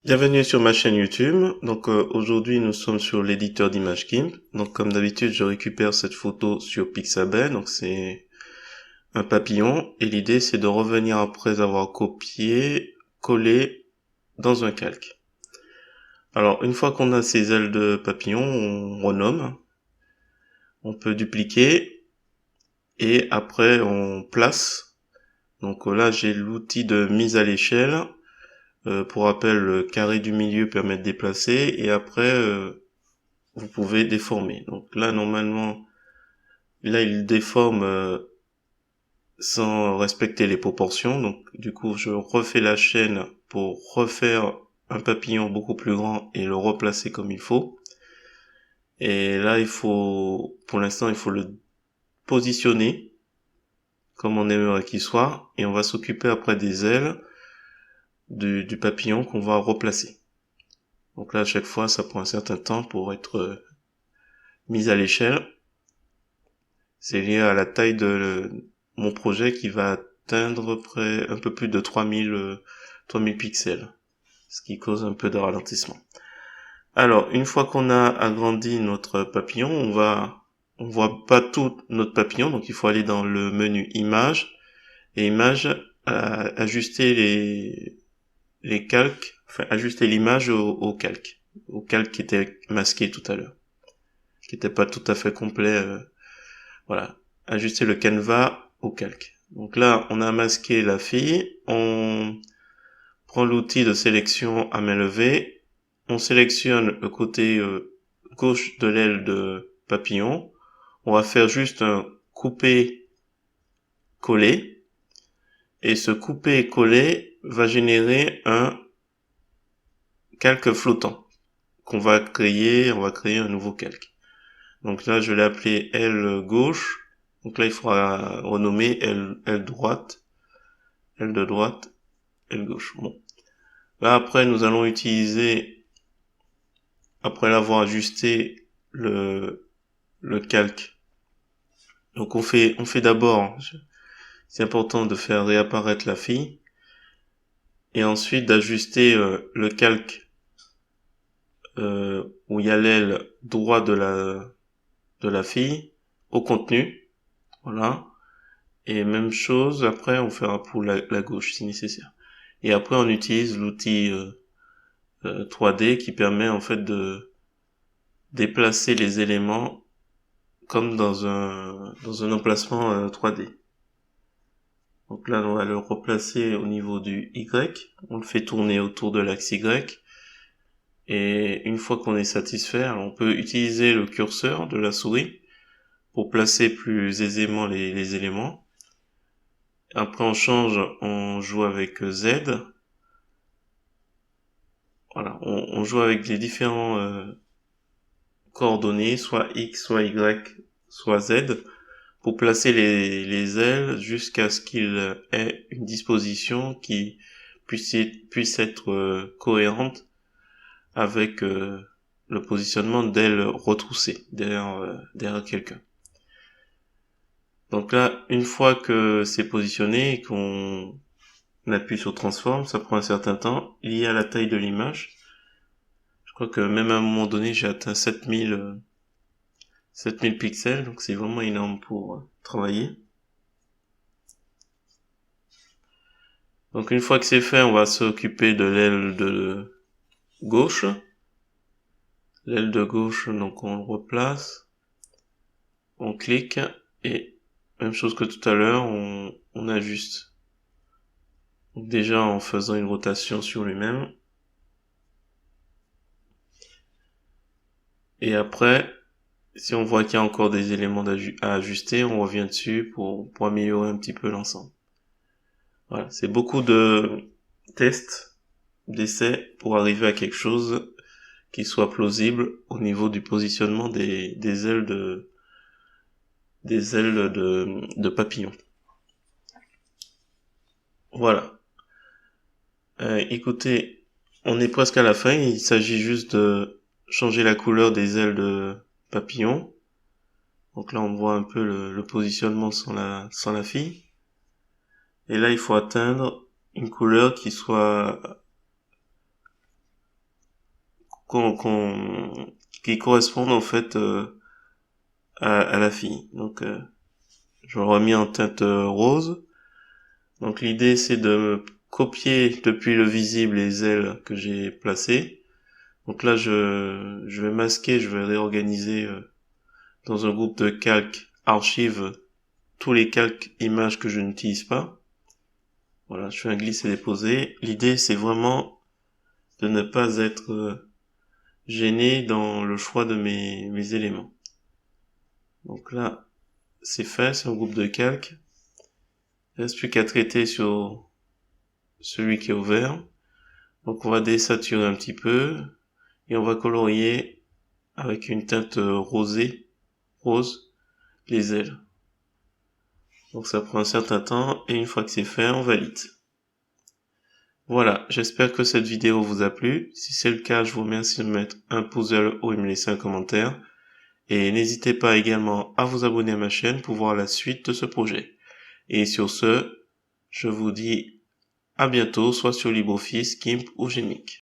Bienvenue sur ma chaîne YouTube. Donc aujourd'hui nous sommes sur l'éditeur d'image GIMP. Donc comme d'habitude je récupère cette photo sur Pixabay. Donc c'est un papillon et l'idée c'est de revenir après avoir copié, collé dans un calque. Alors une fois qu'on a ces ailes de papillon, on renomme, on peut dupliquer et après on place. Donc là j'ai l'outil de mise à l'échelle. Pour rappel, le carré du milieu permet de déplacer et après vous pouvez déformer. Donc là normalement, là il déforme sans respecter les proportions. Donc du coup je refais la chaîne pour refaire un papillon beaucoup plus grand et le replacer comme il faut. Et là pour l'instant il faut le positionner comme on aimerait qu'il soit et on va s'occuper après des ailes du papillon qu'on va replacer. Donc là, à chaque fois, ça prend un certain temps pour être mis à l'échelle. C'est lié à la taille de mon projet qui va atteindre près un peu plus de 3000 pixels, ce qui cause un peu de ralentissement. Alors, une fois qu'on a agrandi notre papillon, on voit pas tout notre papillon, donc il faut aller dans le menu Images et Images, ajuster les calques, enfin ajuster l'image au calque qui était masqué tout à l'heure, qui était pas tout à fait complet. Voilà, ajuster le canevas au calque. Donc là, on a masqué la fille, on prend l'outil de sélection à main levée, on sélectionne le côté gauche de l'aile de papillon, on va faire juste un couper-coller, et ce couper-coller va générer un calque flottant qu'on va créer, on va créer un nouveau calque. Donc là, je l'ai appelé aile gauche. Donc là, il faudra renommer aile droite, aile de droite, aile gauche. Bon. Là, après, nous allons utiliser, après l'avoir ajusté le calque. Donc on fait d'abord, c'est important de faire réapparaître la fille, et ensuite d'ajuster le calque où il y a l'aile droite de la fille au contenu. Voilà. Et même chose, après on fera pour la gauche si nécessaire. Et après on utilise l'outil 3D qui permet en fait de déplacer les éléments comme dans un emplacement 3D. Donc là on va le replacer au niveau du Y, on le fait tourner autour de l'axe Y. Et une fois qu'on est satisfait, alors on peut utiliser le curseur de la souris pour placer plus aisément les éléments. Après on change, on joue avec Z. Voilà, on joue avec les différents coordonnées, soit X, soit Y, soit Z, pour placer les ailes jusqu'à ce qu'il ait une disposition qui puisse être cohérente avec le positionnement d'ailes retroussées derrière quelqu'un. Donc là, une fois que c'est positionné et qu'on appuie sur Transform, ça prend un certain temps, lié à la taille de l'image. Je crois que même à un moment donné, j'ai atteint 7000 pixels, donc c'est vraiment énorme pour travailler. Donc une fois que c'est fait, on va s'occuper de l'aile de gauche. L'aile de gauche, donc on le replace, on clique, et même chose que tout à l'heure, on ajuste. Donc déjà en faisant une rotation sur lui-même. Et après, si on voit qu'il y a encore des éléments à ajuster, on revient dessus pour améliorer un petit peu l'ensemble. Voilà, c'est beaucoup de tests, d'essais pour arriver à quelque chose qui soit plausible au niveau du positionnement des ailes de papillon. Voilà. Écoutez, on est presque à la fin, il s'agit juste de changer la couleur des ailes de papillon. Donc là on voit un peu le positionnement sans la fille. Et là il faut atteindre une couleur qui soit qui correspondent en fait à la fille. Donc je l'aurai mis en teinte rose. Donc l'idée c'est de copier depuis le visible les ailes que j'ai placées. Donc là je vais masquer, je vais réorganiser dans un groupe de calques archives tous les calques images que je n'utilise pas. Voilà, je fais un glisser-déposer. L'idée c'est vraiment de ne pas être gêné dans le choix de mes éléments. Donc là c'est fait, c'est un groupe de calques. Il ne reste plus qu'à traiter sur celui qui est ouvert. Donc on va désaturer un petit peu et on va colorier avec une teinte rose, les ailes. Donc ça prend un certain temps et une fois que c'est fait, on valide. Voilà, j'espère que cette vidéo vous a plu. Si c'est le cas, je vous remercie de mettre un pouce vers le haut et me laisser un commentaire. Et n'hésitez pas également à vous abonner à ma chaîne pour voir la suite de ce projet. Et sur ce, je vous dis à bientôt, soit sur LibreOffice, GIMP ou Genic.